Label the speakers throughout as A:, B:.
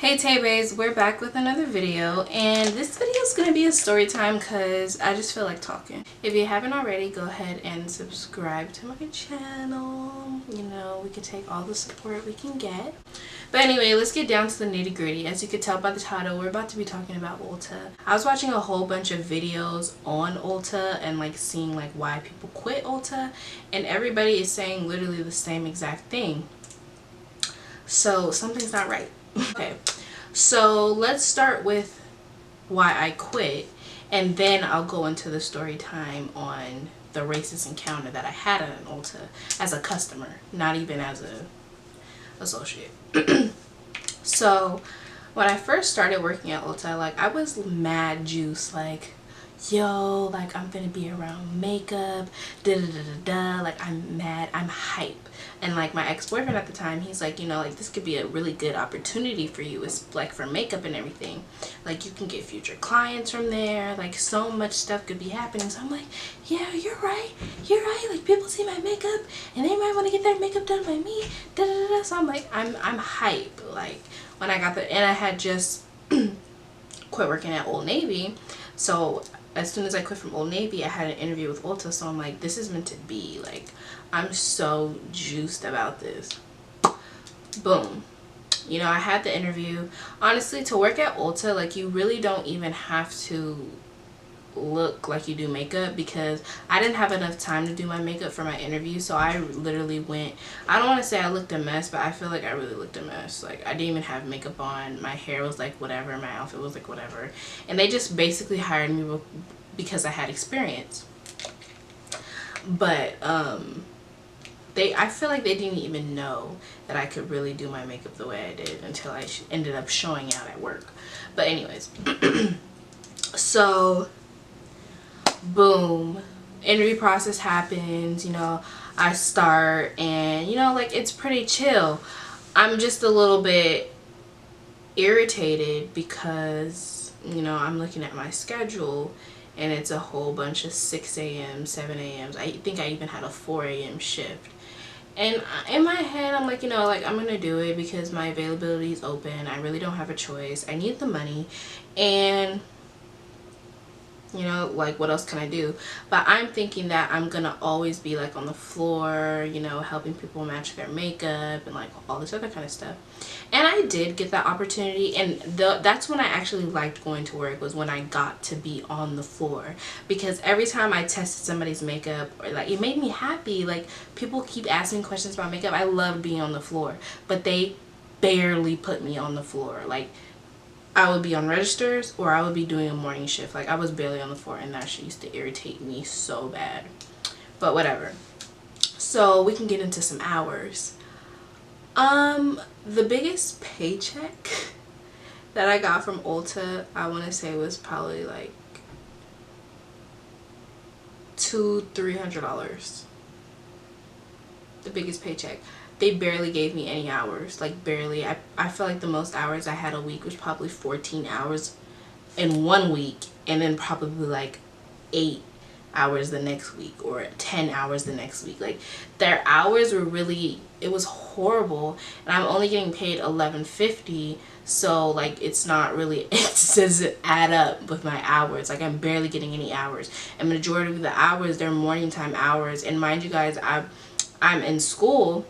A: Hey Taybettaslay, we're back with another video, and this video is going to be a story time because I just feel like talking. If you haven't already, go ahead and subscribe to my channel. You know, we can take all the support we can get. But anyway, let's get down to the nitty gritty. As you can tell by the title, we're about to be talking about Ulta. I was watching a whole bunch of videos on Ulta and like seeing like why people quit Ulta, and everybody is saying literally the same exact thing. So something's not right. Okay, so let's start with why I quit, and then I'll go into the story time on the racist encounter that I had at an Ulta as a customer, not even as a associate. So when I first started working at Ulta, like I was mad juice, like yo, like I'm gonna be around makeup, da da da da da, like I'm mad, I'm hype. And like my ex-boyfriend at the time, he's like, you know, like this could be a really good opportunity for you. It's like for makeup and everything, like you can get future clients from there, like so much stuff could be happening. So I'm like, yeah, you're right, like people see my makeup and they might want to get their makeup done by me, da da da da. So I'm like, I'm hype. Like when I got the, and I had just quit working at Old Navy, so as soon as I quit from Old Navy, I had an interview with Ulta. So I'm like, this is meant to be. Like, I'm so juiced about this. Boom. You know, I had the interview. Honestly, to work at Ulta, like, you really don't even have to look like you do makeup, because I didn't have enough time to do my makeup for my interview. So I literally went, I don't want to say I looked a mess, but I feel like I really looked a mess. Like I didn't even have makeup on, my hair was like whatever, my outfit was like whatever, and they just basically hired me because I had experience. But I feel like they didn't even know that I could really do my makeup the way I did until I ended up showing out at work. But anyways, so boom, interview process happens, you know, I start, and you know, like it's pretty chill. I'm just a little bit irritated because, you know, I'm looking at my schedule and it's a whole bunch of 6 a.m., 7 a.m. I think I even had a 4 a.m. shift. And in my head, I'm like, you know, like I'm going to do it because my availability is open. I really don't have a choice. I need the money. And you know, like what else can I do? But I'm thinking that I'm gonna always be like on the floor, you know, helping people match their makeup and like all this other kind of stuff. And I did get that opportunity, and that's when I actually liked going to work, was when I got to be on the floor, because every time I tested somebody's makeup, or like it made me happy. Like people keep asking questions about makeup. I loved being on the floor, but they barely put me on the floor. Like I would be on registers or I would be doing a morning shift. Like I was barely on the floor, and that shit used to irritate me so bad. But whatever. So we can get into some hours. The biggest paycheck that I got from Ulta, I want to say, was probably like $200-300. The biggest paycheck. They barely gave me any hours, like barely. I feel like the most hours I had a week was probably 14 hours in 1 week, and then probably like 8 hours the next week, or 10 hours the next week. Like their hours were really, it was horrible, and I'm only getting paid $11.50. So like it's not really, it doesn't add up with my hours. Like I'm barely getting any hours, and majority of the hours, they're morning time hours. And mind you guys, I'm in school.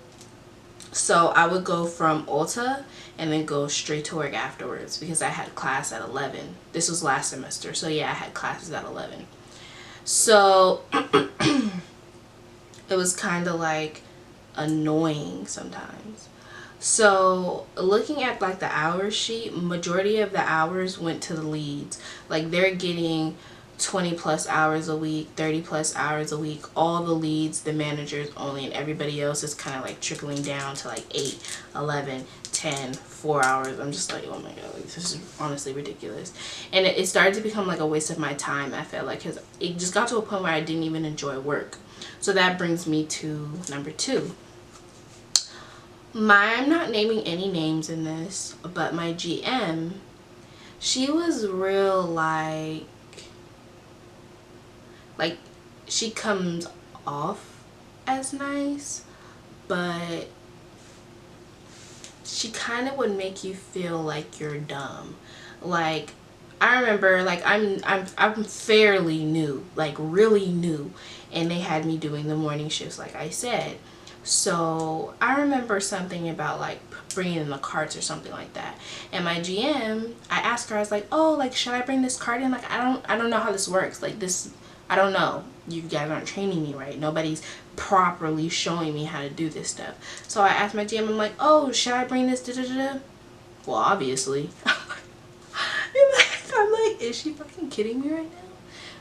A: So I would go from Ulta and then go straight to work afterwards, because I had class at 11. This was last semester. So yeah, I had classes at 11. So it was kind of like annoying sometimes. So looking at like the hour sheet, majority of the hours went to the leads. Like they're getting 20 plus hours a week, 30 plus hours a week, all the leads, the managers only, and everybody else is kind of like trickling down to like 8, 11, 10, 4 hours. I'm just like, oh my god, like this is honestly ridiculous. And it started to become like a waste of my time, I felt like, because it just got to a point where I didn't even enjoy work. So that brings me to number 2. I'm not naming any names in this, but my GM, she was real like she comes off as nice, but she kind of would make you feel like you're dumb. Like, I remember, like, I'm fairly new, like really new, and they had me doing the morning shifts, like I said. So I remember something about like bringing in the carts or something like that. And my GM, I asked her, I was like, oh, like, should I bring this cart in? Like, I don't know how this works. Like, this, I don't know. You guys aren't training me right. Nobody's properly showing me how to do this stuff. So I asked my GM, I'm like, oh, should I bring this? Da da da. Well, obviously. I'm like, is she fucking kidding me right now?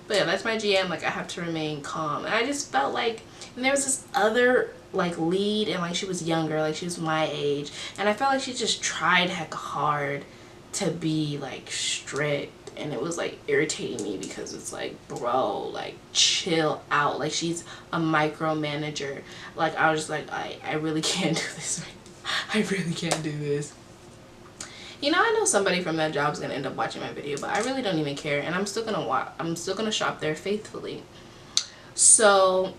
A: But yeah, that's my GM. Like, I have to remain calm. And I just felt like, and there was this other like lead, and like she was younger, like she was my age, and I felt like she just tried heck hard to be like strict, and it was like irritating me because it's like, bro, like chill out. Like, she's a micromanager. Like, I was just like, I really can't do this right now. I really can't do this. You know, I know somebody from that job is gonna end up watching my video, but I really don't even care, and I'm still gonna shop there faithfully. So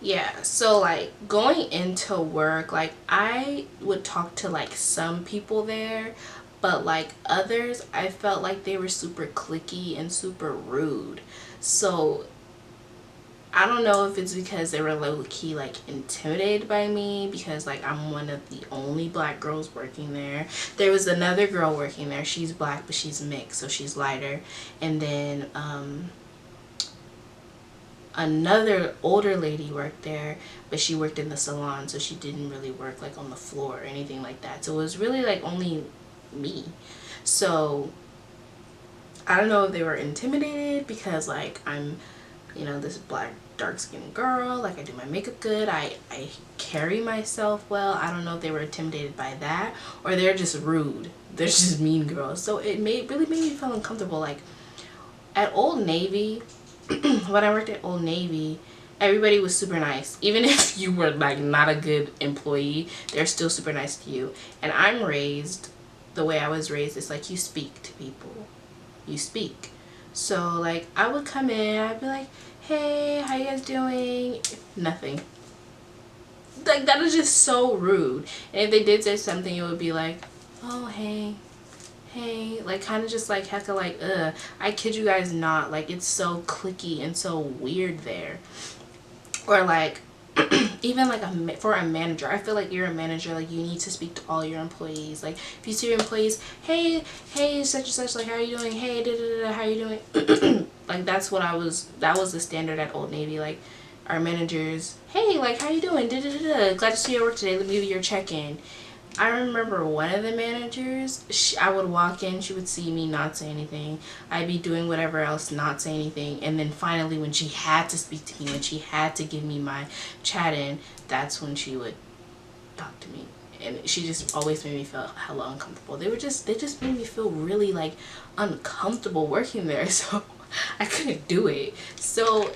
A: yeah, so like going into work, like I would talk to like some people there, but like others, I felt like they were super cliquey and super rude. So I don't know if it's because they were low-key like intimidated by me, because like I'm one of the only black girls working there. There was another girl working there. She's black, but she's mixed, so she's lighter. And then another older lady worked there, but she worked in the salon, so she didn't really work like on the floor or anything like that. So it was really like only me. So I don't know if they were intimidated because like I'm, you know, this black dark-skinned girl, like I do my makeup good, I carry myself well. I don't know if they were intimidated by that, or they're just rude. They're just mean girls. So it really made me feel uncomfortable. Like at Old Navy, when I worked at Old Navy, everybody was super nice. Even if you were like not a good employee, they're still super nice to you. And I'm raised, the way I was raised, it's like you speak to people. You speak. So like I would come in, I'd be like, hey, how you guys doing? Nothing. Like, that is just so rude. And if they did say something, it would be like, oh, hey, like kind of just like hecka like, ugh. I kid you guys not, like it's so cliquey and so weird there. Or like even like for a manager, I feel like you're a manager, like you need to speak to all your employees. Like if you see your employees, hey such and such, like how are you doing, hey da da da, how are you doing? Like that was the standard at Old Navy. Like our managers, hey, like how you doing, da da da da, glad to see your work today, let me give you your check-in. I remember one of the managers, I would walk in, she would see me, not say anything. I'd be doing whatever else, not say anything. And then finally, when she had to speak to me, when she had to give me my chat in, that's when she would talk to me. And she just always made me feel hella uncomfortable. They just made me feel really like uncomfortable working there. So I couldn't do it. So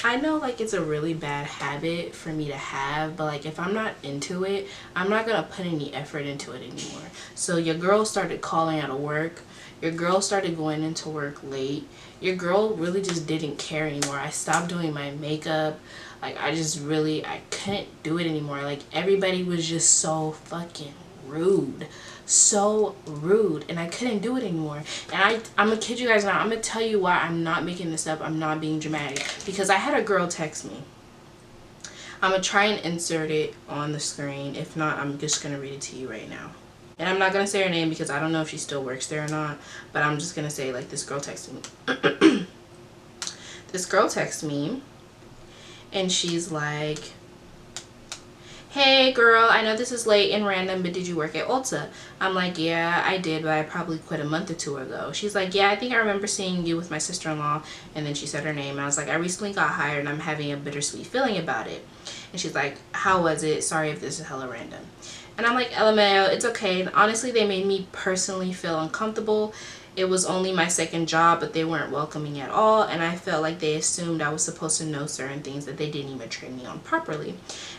A: I know like it's a really bad habit for me to have, but like if I'm not into it, I'm not gonna put any effort into it anymore. So your girl started calling out of work, your girl started going into work late, your girl really just didn't care anymore. I stopped doing my makeup. Like I couldn't do it anymore. Like everybody was just so fucking rude. So rude, and I couldn't do it anymore. And I'm gonna kid you guys not, I'm gonna tell you why I'm not making this up, I'm not being dramatic, because I had a girl text me. I'm gonna try and insert it on the screen. If not, I'm just gonna read it to you right now. And I'm not gonna say her name because I don't know if she still works there or not, but I'm just gonna say like this girl texted me. This girl texted me and she's like, hey girl, I know this is late and random, but did you work at Ulta? I'm like, yeah, I did, but I probably quit a month or two ago. She's like, yeah, I think I remember seeing you with my sister-in-law. And then she said her name, and I was like, I recently got hired and I'm having a bittersweet feeling about it. And she's like, how was it? Sorry if this is hella random. And I'm like, LMAO, it's okay. And honestly, they made me personally feel uncomfortable. It was only my second job, but they weren't welcoming at all, and I felt like they assumed I was supposed to know certain things that they didn't even train me on properly.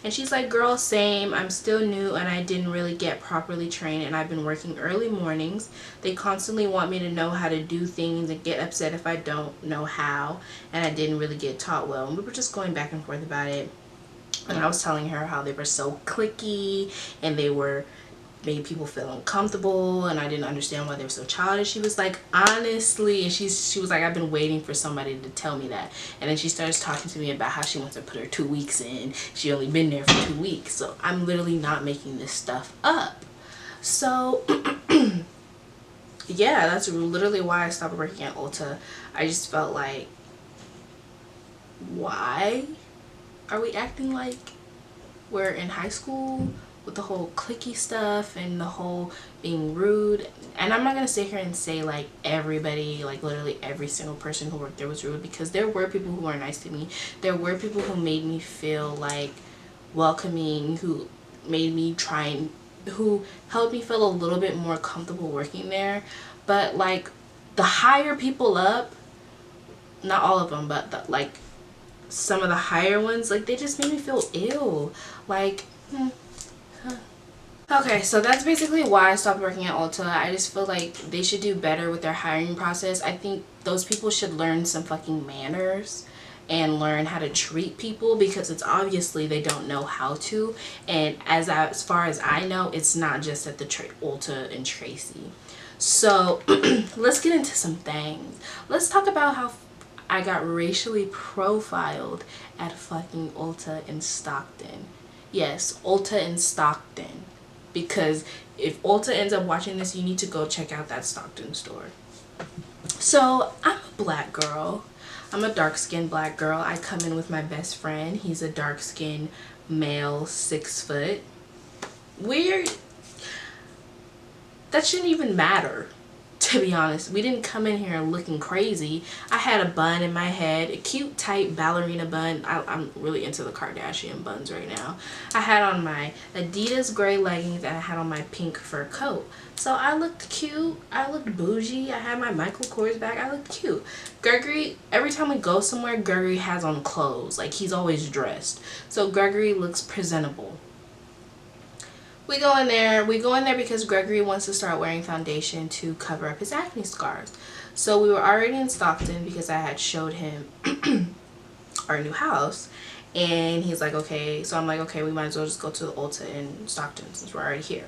A: And she's like, girl, same. I'm still new and I didn't really get properly trained, and I've been working early mornings. They constantly want me to know how to do things and get upset if I don't know how, and I didn't really get taught well. And we were just going back and forth about it. And I was telling her how they were so cliquey and they were made people feel uncomfortable, and I didn't understand why they were so childish. She was like, honestly, and she was like, I've been waiting for somebody to tell me that. And then she starts talking to me about how she wants to put her 2 weeks in. She only been there for 2 weeks. So I'm literally not making this stuff up. So yeah, that's literally why I stopped working at Ulta. I just felt like, why are we acting like we're in high school with the whole cliquey stuff and the whole being rude? And I'm not gonna sit here and say like everybody, like literally every single person who worked there was rude, because there were people who were nice to me. There were people who made me feel like welcoming, who made me try and who helped me feel a little bit more comfortable working there. But like the higher people up, not all of them, but like some of the higher ones, like they just made me feel ill. Like okay, so that's basically why I stopped working at Ulta. I just feel like they should do better with their hiring process. I think those people should learn some fucking manners and learn how to treat people, because it's obviously they don't know how to. And as far as I know, it's not just at the Ulta and Tracy. So let's get into some things. Let's talk about how I got racially profiled at fucking Ulta in Stockton. Yes, Ulta in Stockton. Because if Ulta ends up watching this, you need to go check out that Stockton store. So I'm a black girl. I'm a dark-skinned black girl. I come in with my best friend. He's a dark-skinned male, 6 foot. Weird. That shouldn't even matter, to be honest. We didn't come in here looking crazy. I had a bun in my head, a cute tight ballerina bun. I'm really into the Kardashian buns right now. I had on my Adidas gray leggings and I had on my pink fur coat. So I looked cute. I looked bougie. I had my Michael Kors bag. I looked cute. Gregory, every time we go somewhere, Gregory has on clothes. Like, he's always dressed. So Gregory looks presentable. We go in there because Gregory wants to start wearing foundation to cover up his acne scars. So we were already in Stockton because I had showed him our new house, and he's like, okay. So I'm like, okay, we might as well just go to the Ulta in Stockton since we're already here.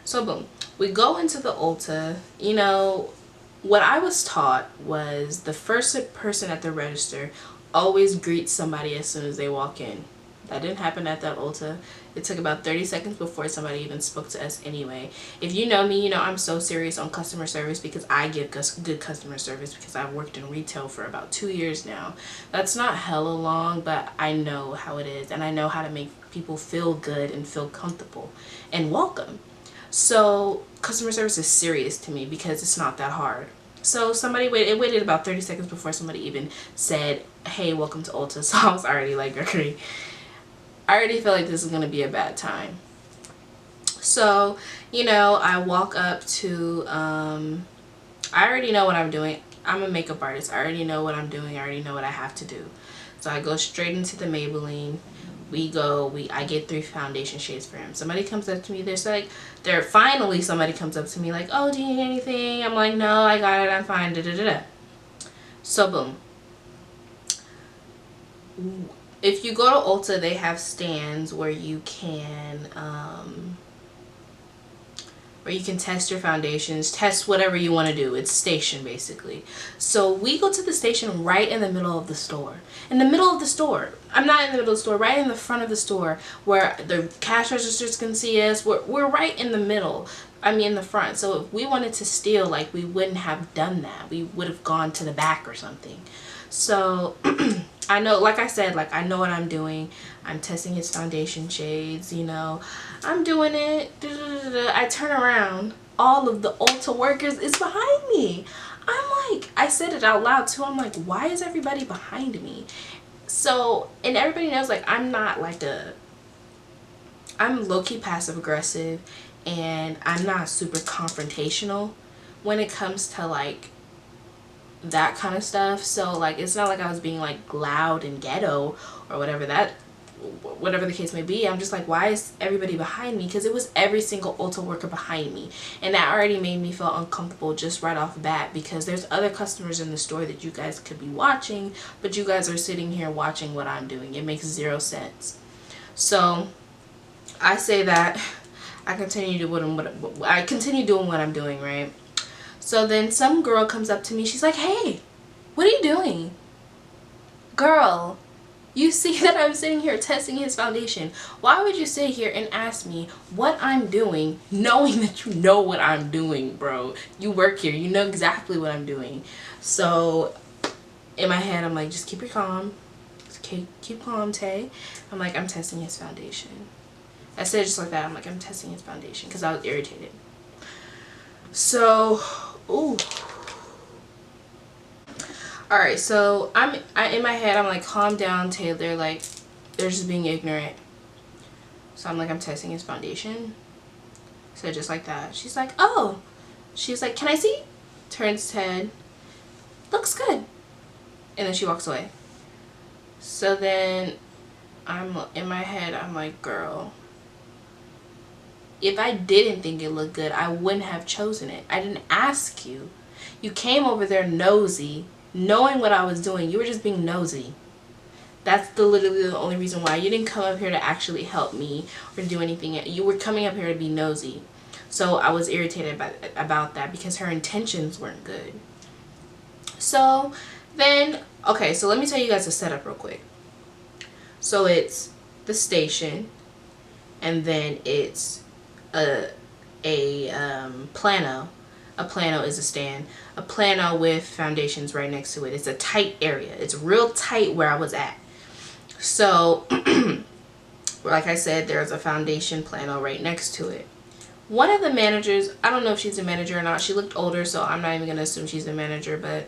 A: So boom, we go into the Ulta. You know, what I was taught was the first person at the register always greets somebody as soon as they walk in. That didn't happen at that Ulta. It took about 30 seconds before somebody even spoke to us anyway. If you know me, you know I'm so serious on customer service, because I give good customer service, because I've worked in retail for about 2 years now. That's not hella long, but I know how it is, and I know how to make people feel good and feel comfortable and welcome. So customer service is serious to me because it's not that hard. So somebody waited about 30 seconds before somebody even said, hey, welcome to Ulta. So I was already like, okay, I already feel like this is going to be a bad time. So, you know, I walk up to, I already know what I'm doing. I'm a makeup artist. I already know what I'm doing. I already know what I have to do. So I go straight into the Maybelline. I get 3 foundation shades for him. Somebody comes up to me. Finally somebody comes up to me like, oh, do you need anything? I'm like, no, I got it. I'm fine. Da, da, da, da. So boom. If you go to Ulta, they have stands where you can test your foundations, test whatever you want to do. It's station basically. So we go to the station right in the middle of the store. In the middle of the store. I'm not in the middle of the store, right in the front of the store where the cash registers can see us. We're right in the middle. I mean, in the front. So if we wanted to steal, like, we wouldn't have done that. We would have gone to the back or something. So I know, like I said, like, I know what I'm doing. I'm testing his foundation shades, you know. I'm doing it. I turn around. All of the Ulta workers is behind me. I'm like, I said it out loud too. I'm like, why is everybody behind me? So, and everybody knows, like, I'm low-key passive aggressive, and I'm not super confrontational when it comes to, like, that kind of stuff. So, like, it's not like I was being, like, loud and ghetto or whatever the case may be. I'm just like, why is everybody behind me? Because it was every single Ulta worker behind me, and that already made me feel uncomfortable just right off the bat, because there's other customers in the store that you guys could be watching, but you guys are sitting here watching what I'm doing. It makes 0 sense. So I say that I continue doing what I'm doing, right? So then some girl comes up to me. She's like, "Hey, what are you doing? Girl, you see that I'm sitting here testing his foundation. Why would you sit here and ask me what I'm doing, knowing that you know what I'm doing, bro? You work here. You know exactly what I'm doing." So in my head, I'm like, just keep it calm. Keep calm, Tay. I'm like, I'm testing his foundation. I said it just like that. I'm like, I'm testing his foundation because I was irritated. So, ooh. Alright, so in my head, I'm like, calm down, Taylor. Like, they're just being ignorant. So I'm like, I'm testing his foundation. So just like that. She's like, oh. She's like, can I see? Turns his head. Looks good. And then she walks away. So then I'm in my head, I'm like, girl, if I didn't think it looked good, I wouldn't have chosen it. I didn't ask you. You came over there nosy, knowing what I was doing. You were just being nosy. That's literally the only reason why. You didn't come up here to actually help me or do anything. You were coming up here to be nosy. So I was irritated about that because her intentions weren't good. So then, okay, so let me tell you guys the setup real quick. So it's the station, and then it's a plano. A plano is a stand. A plano with foundations right next to it. It's a tight area. It's real tight where I was at. So, like I said, there's a foundation plano right next to it. One of the managers, I don't know if she's a manager or not. She looked older, so I'm not even going to assume she's a manager, but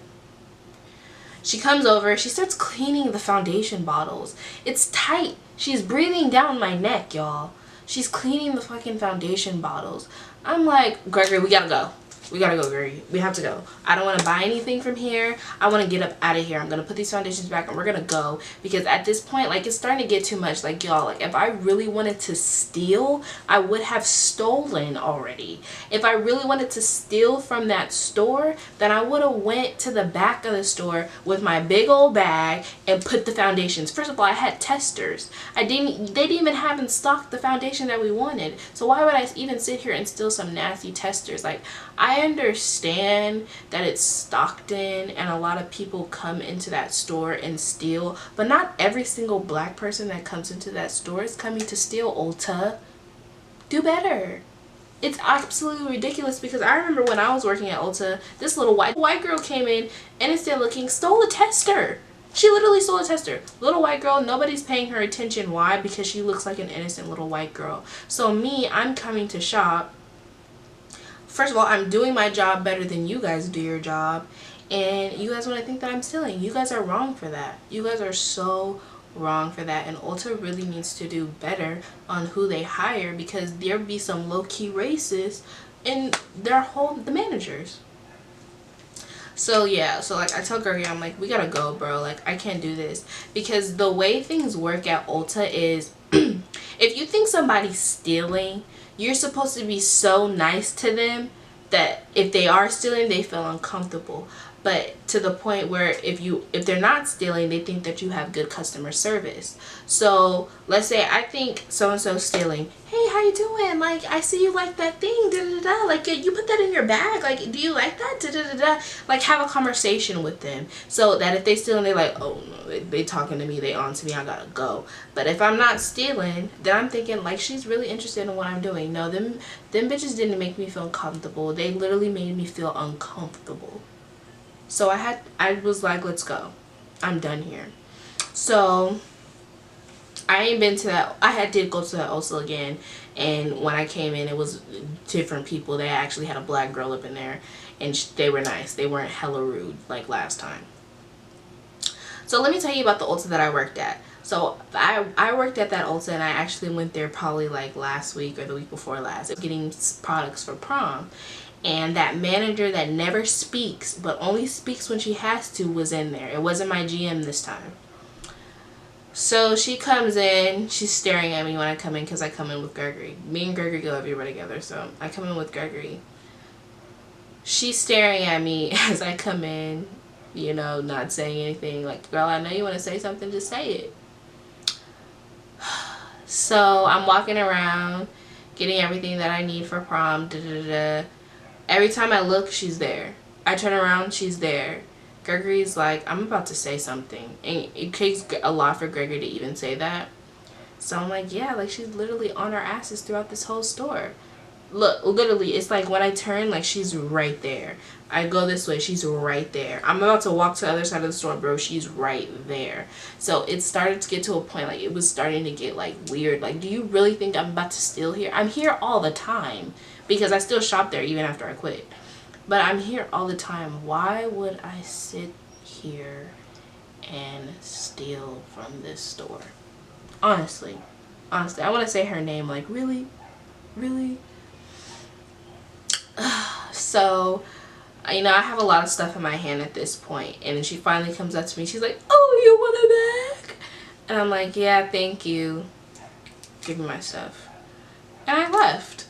A: she comes over. She starts cleaning the foundation bottles. It's tight. She's breathing down my neck, y'all. She's cleaning the fucking foundation bottles. I'm like, Gregory, we gotta go. We gotta go, Gregory. We have to go. I don't want to buy anything from here. I want to get up out of here. I'm going to put these foundations back and we're going to go. Because at this point, like, it's starting to get too much. Like, y'all, like, if I really wanted to steal, I would have stolen already. If I really wanted to steal from that store, then I would have went to the back of the store with my big old bag and put the foundations. First of all, I had testers. They didn't even have in stock the foundation that we wanted. So why would I even sit here and steal some nasty testers? Like, I understand that it's Stockton and a lot of people come into that store and steal, but not every single black person that comes into that store is coming to steal, Ulta. Do better. It's absolutely ridiculous because I remember when I was working at Ulta, this little white girl came in and instead of looking, stole a tester. She literally stole a tester. Little white girl, nobody's paying her attention. Why? Because she looks like an innocent little white girl. So me, I'm coming to shop. First of all, I'm doing my job better than you guys do your job. And you guys want to think that I'm stealing. You guys are wrong for that. You guys are so wrong for that. And Ulta really needs to do better on who they hire because there be some low-key racists in the managers. So yeah, so like I tell Gregory, I'm like, we gotta go, bro. Like, I can't do this. Because the way things work at Ulta is if you think somebody's stealing, you're supposed to be so nice to them that if they are stealing, they feel uncomfortable. But to the point where if they're not stealing, they think that you have good customer service. So let's say I think so-and-so stealing. Hey, how you doing? Like, I see you like that thing. Da da da. Like, you put that in your bag. Like, do you like that? Da da da da. Like, have a conversation with them so that if they steal and they're like, oh no, they talking to me, they on to me, I gotta go. But if I'm not stealing, then I'm thinking like she's really interested in what I'm doing. No, them bitches didn't make me feel comfortable. They literally made me feel uncomfortable. So I was like, let's go. I'm done here. So I ain't been to that. Did go to that Ulta again, and when I came in, it was different people. They actually had a black girl up in there, and they were nice. They weren't hella rude like last time. So let me tell you about the Ulta that I worked at. So I worked at that Ulta, and I actually went there probably like last week or the week before last, getting products for prom. And that manager that never speaks, but only speaks when she has to, was in there. It wasn't my GM this time. So she comes in. She's staring at me when I come in because I come in with Gregory. Me and Gregory go everywhere together. So I come in with Gregory. She's staring at me as I come in, you know, not saying anything. Like, girl, I know you want to say something. Just say it. So I'm walking around getting everything that I need for prom. Every time I look, she's there. I turn around, she's there. Gregory's like, I'm about to say something, and it takes a lot for Gregory to even say that. So I'm like, yeah, like she's literally on her asses throughout this whole store. Look, literally, it's like when I turn, like she's right there. I go this way, she's right there. I'm about to walk to the other side of the store, bro, she's right there. So it started to get to a point, like it was starting to get like weird. Like, do you really think I'm about to steal here? I'm here all the time because I still shop there even after I quit. But I'm here all the time. Why would I sit here and steal from this store? Honestly, I want to say her name, like, really? So, you know, I have a lot of stuff in my hand at this point, and then she finally comes up to me. She's like, oh, you want it back? And I'm like, yeah, thank you. Give me my stuff. And I left.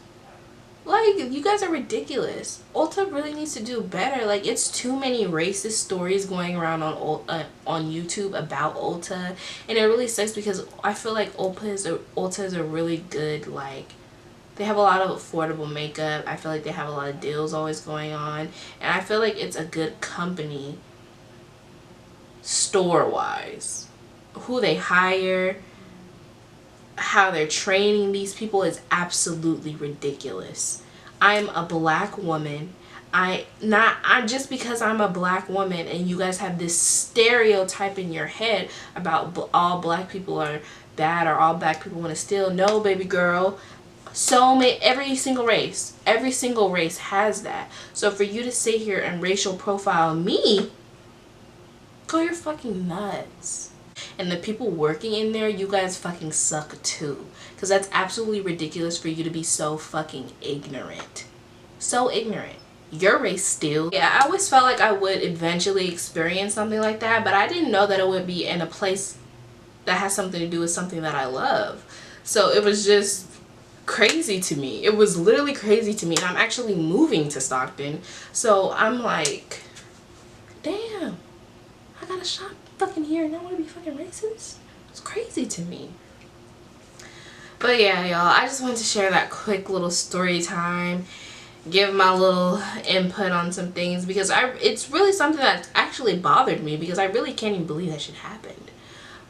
A: Like, you guys are ridiculous. Ulta really needs to do better. Like, it's too many racist stories going around on YouTube about Ulta, and it really sucks because I feel like Ulta is a really good, like, they have a lot of affordable makeup. I feel like they have a lot of deals always going on, and I feel like it's a good company store-wise. Who they hire, how they're training these people is absolutely ridiculous. I'm a black woman. I'm just because I'm a black woman and you guys have this stereotype in your head about all black people are bad or all black people want to steal. No, baby girl. Every single race has that. So for you to sit here and racial profile me, go, you're fucking nuts. And the people working in there, you guys fucking suck too. Because that's absolutely ridiculous for you to be so fucking ignorant. So ignorant. Your race still. Yeah, I always felt like I would eventually experience something like that, but I didn't know that it would be in a place that has something to do with something that I love. So it was just crazy to me. It was literally crazy to me. And I'm actually moving to Stockton. So I'm like, damn, I gotta shop fucking here and I want to be fucking racist. It's crazy to me. But yeah, y'all, I just wanted to share that quick little story time, give my little input on some things, because it's really something that actually bothered me, because I really can't even believe that shit happened.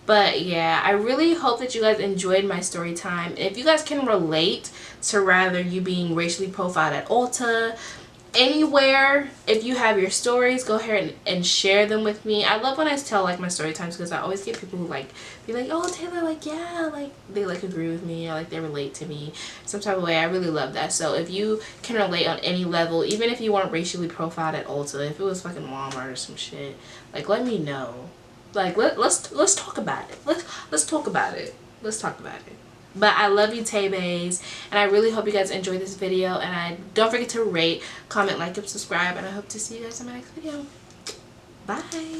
A: But yeah, I really hope that you guys enjoyed my story time. If you guys can relate to rather you being racially profiled at Ulta, anywhere, if you have your stories, go ahead and share them with me. I love when I tell like my story times, because I always get people who like be like, oh Taylor, like yeah, like they like agree with me or like they relate to me some type of way. I really love that. So if you can relate on any level, even if you weren't racially profiled at Ulta, if it was fucking Walmart or some shit, like let me know. Like let's talk about it. Let's talk about it. Let's talk about it. But I love you, Taybays, and I really hope you guys enjoyed this video, and don't forget to rate, comment, like, and subscribe, and I hope to see you guys in my next video. Bye.